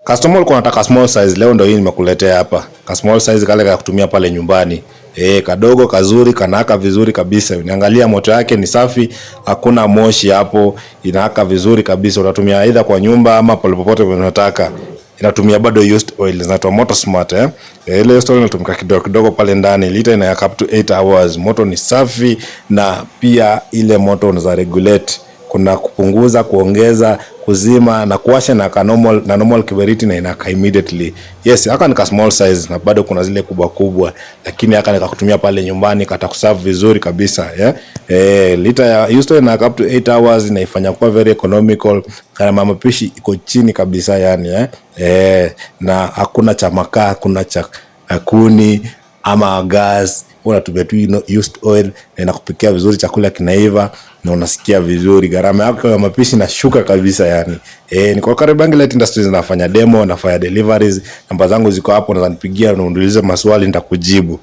Customer alikuwa anataka small size, leo ndio hii nimekuletea hapa. Ka small size kale ka kutumia pale nyumbani. Kadogo kazuri, kanaka vizuri kabisa. Niangalia moto yake ni safi, hakuna moshi hapo, inawaka vizuri kabisa. Utatumia either kwa nyumba ama popote unataka. Inatumia bado used oil, zinaitwa Moto Smart ile used oil inatumika kidogo kidogo pale ndani, lita inaweka up to 8 hours. Moto ni safi, na pia ile moto unaweza regulate, kuna kupunguza, kuongeza, kuzima na kuwasha na normal kiberiti, na inaka immediately. Yes, haka ni ka small size, na bado kuna zile kubwa kubwa, lakini haka nikakutumia pale nyumbani, katakuserve vizuri kabisa lita ya used oil inaweka up to 8 hours, na ifanya kwa very economical, gharama mapishi iko chini kabisa yani na hakuna cha makaa, hakuna cha kuni ama gas. Unatumia tu used oil na inakupikia vizuri, chakula kinaiva na unasikia vizuri, gharama yako ya mapishi inashuka kabisa yani. Niko Kariobangi Light Industries, nafanya demo, nafanya deliveries. Namba zangu ziko hapo, unaweza nipigia na uniulize maswali, nitakujibu.